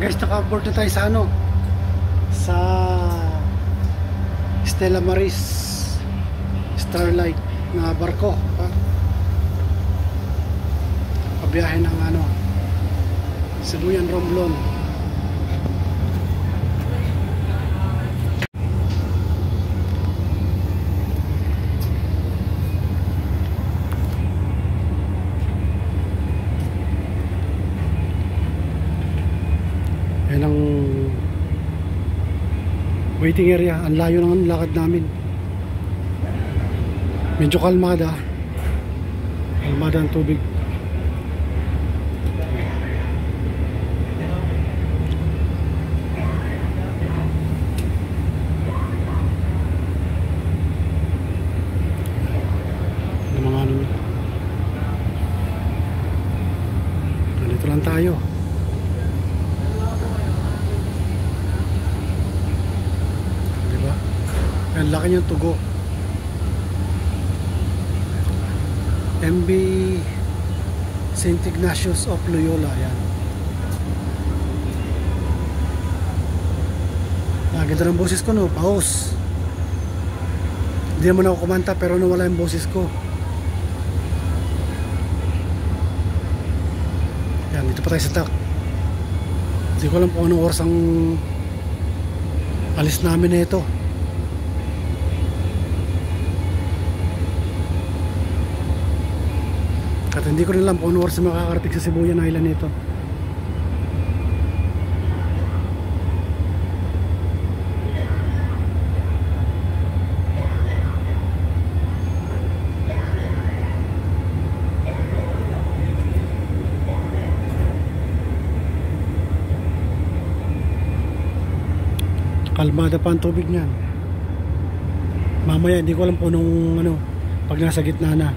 Guys, naka-board na tayo sa ano, sa Stella Maris Starlight na barko, pabiyahe ng ano, Sibuyan, Romblon. Yan ang waiting area. Ang layo ng lakad namin. Medyo kalmada ang tubig. Yung mga ano, nandito lang tayo. Ang laki niyang tugo. MB St. Ignatius of Loyola. Yan. Ganda ng boses ko, no? Paus. Hindi naman ako kumanta pero nawala yung boses ko. Yan, dito pa tayo sa tak. Hindi ko alam kung anong oras ang alis namin na ito. At hindi ko rin alam kung ano oras makakarating sa Sibuyan Island nito. Kalmada pa ang tubig niyan. Mamaya hindi ko alam kung anong ano, pag nasa gitna na.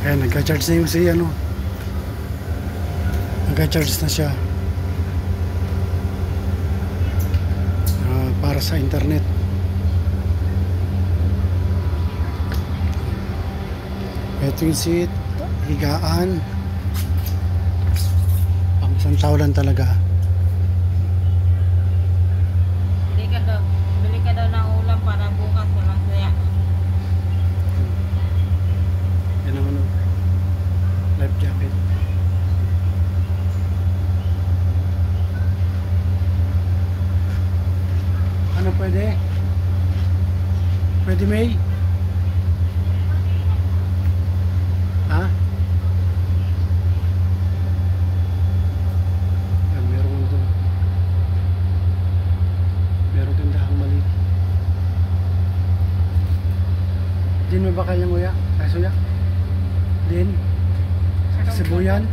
Ayan, nagka-charge na yung si ano, nagka-charge na siya para sa internet. Ito yung seat, higaan, pang isang tao lang talaga. Bili ka daw ng ulam para bukas walang saya. Yan ang ano, life jacket. Ano pwede? Pwede, May? Ha? Yan, meron doon. Meron tindahang maliit. Din mo ba kayang uya? Ay, suya? Din? Sibuyan?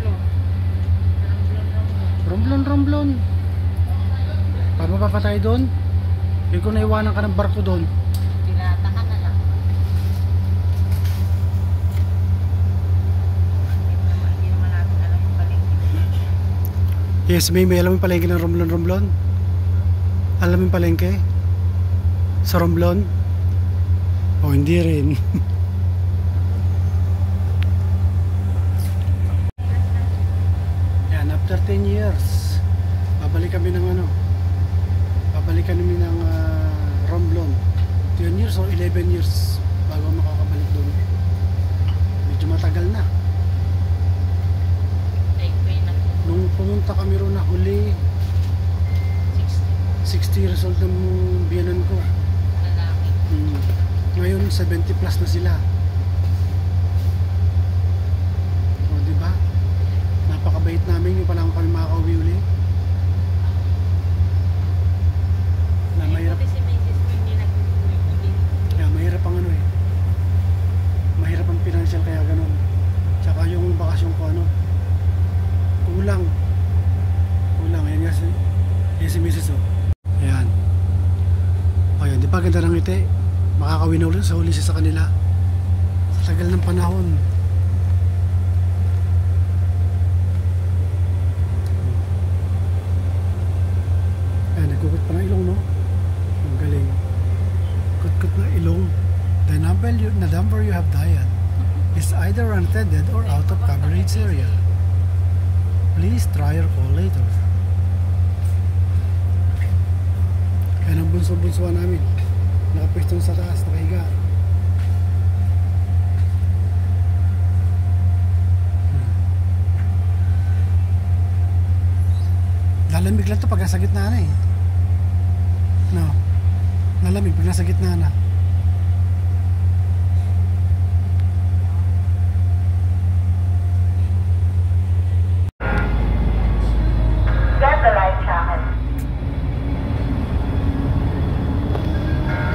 Romblon. Pababa pa tayo doon? Hindi ko naiwanan ka ng barko doon. Tinatakan na lang. Hindi naman natin alam yung palengke. Yes, may alam yung palengke ng Romblon. Alam yung palengke? Sa Romblon? O, hindi rin. Yan, after 10 years, babalik kami ng ano, babalik kami ng Romblon. 10 years or 11 years bago makakabalik doon. Medyo matagal na. Nung pumunta kami roon na huli, 60 years old ng biyanan ko. Mm. Ngayon 70 plus na sila. O, di ba? Napakabait namin yung palang kami makakauwi uli. Na mahirap. Buti si Mrs. mo hindi nag-uwi. Kaya mahirap ang ano eh. Mahirap ang financial kaya ganun. Tsaka yung bakasyon ko ano. Kulang. Kulang. Ayan nga si Mrs. oh. Ayan. Ayan, di ba ganda ng ngiti? Makakawin na ulit sa huli siya sa kanila. Sa tagal ng panahon. Ayan, nagkukot pa ng ilong, no? Ang galing. Kut-kut na ilong. The number you have dialed is either unattended or out of coverage area. Please try your call later. Ayan ang bunso-bunsuan namin. Nakapwesto sa taas, nakahiga. Lalamig lang to pag nasa gitna na eh. No. Lalamig pag nasa gitna na. Get the light jacket.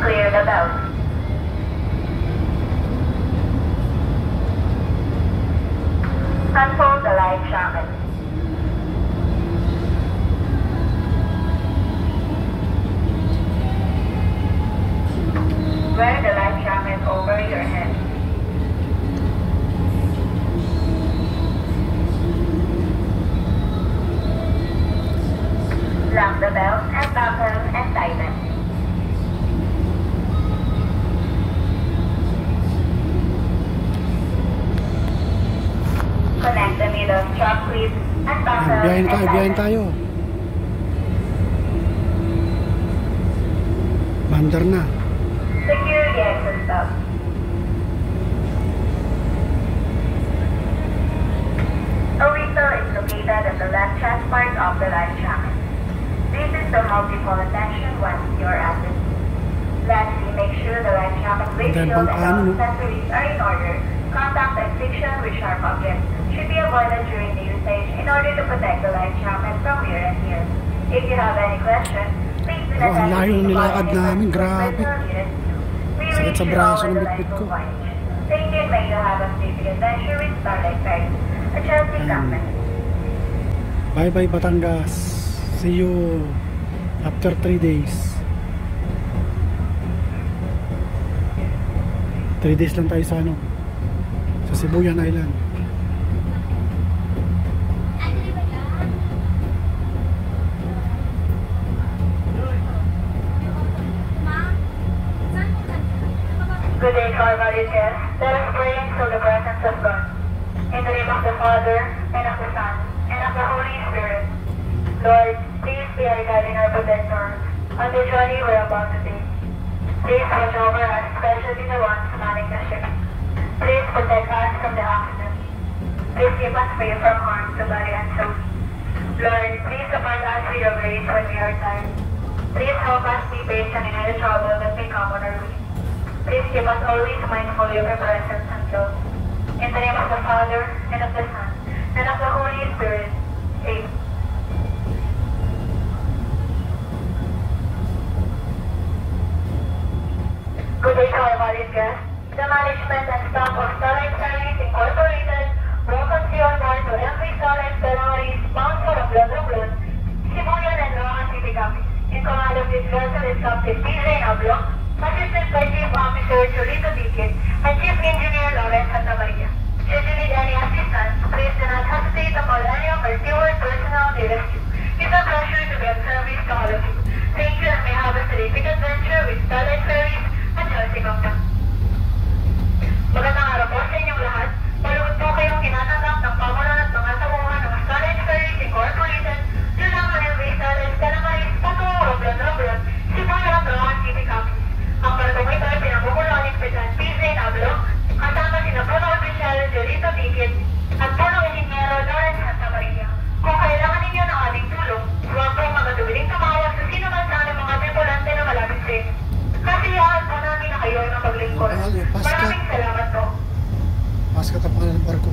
Clear the belt. Unfold the light jacket. Wear the life jacket over your head. Lock the belt and buckle and tighten. Connect the middle strap clip and buckle Ayan, and biyahin tighten. tayo. Bandar na. Secure the exit stop. A whistle is located at the left chest part of the life jacket. This is to help you call attention once you're at it. Lastly, make sure the life jacket windshield and all accessories are in order. Contact and friction with sharp objects should be avoided during the usage in order to protect the life jacket from wear and tear. If you have any questions, please do not Ang layo ng nilakad namin, grabe. Sakit sa braso ng bitbit ko. Thank you, may you have a safe adventure with Starlight Ferry, a Chelsea company. Bye bye Batangas. See you after 3 days. 3 days lang tayo sa ano, sa Sibuyan Island. Good day, Carvalho guests. Let us pray into the presence of God. In the name of the Father, and of the Son, and of the Holy Spirit. Lord, please be our guide and our protector on the journey we're about to take. Please watch over us, especially the ones manning the ship. Please protect us from the accident. Please keep us free from harm to body and soul. Lord, please support us with your grace when we are tired. Please help us be patient in any trouble that may come on our way. Please keep us always mindful of your presence and love. In the name of the Father, and of the Son, and of the Holy Spirit. Amen. Good day to our valued guests. The management and staff of Starlight Service Incorporated welcomes you on board to MV Starlight Ferries bound for Romblon, Sibuyan and Rohan City Capital. In command of this vessel is Captain P.J. Ablong, assisted by Chief Officer Julito Diquet and Chief Engineer Lawrence Santa Maria. Should you need any assistance, please do not hesitate to call any of our steward personnel nearest you. It's a pleasure to be of service to all of you. Thank you and may have a terrific adventure with Starlight Ferries at Chelsea Company. Magandang araw po sa inyong lahat. Malugod po kayong kinatanggap ng pamulan at mga sabuhan ng Starlight Ferries Incorporated dun ang MV Starlight Calamaris patungo Romblon, Sibuyan, Rohan City Capital. Ang barkong ito ay pinamumulan ni Kapitan P.J. Ablong kasama sina Puno Oficial Julito Diquet at Puno Engineer Lawrence Santa Maria. Kung kailangan ninyo ng ating tulong, huwag pong magadugan katapangan ng barko.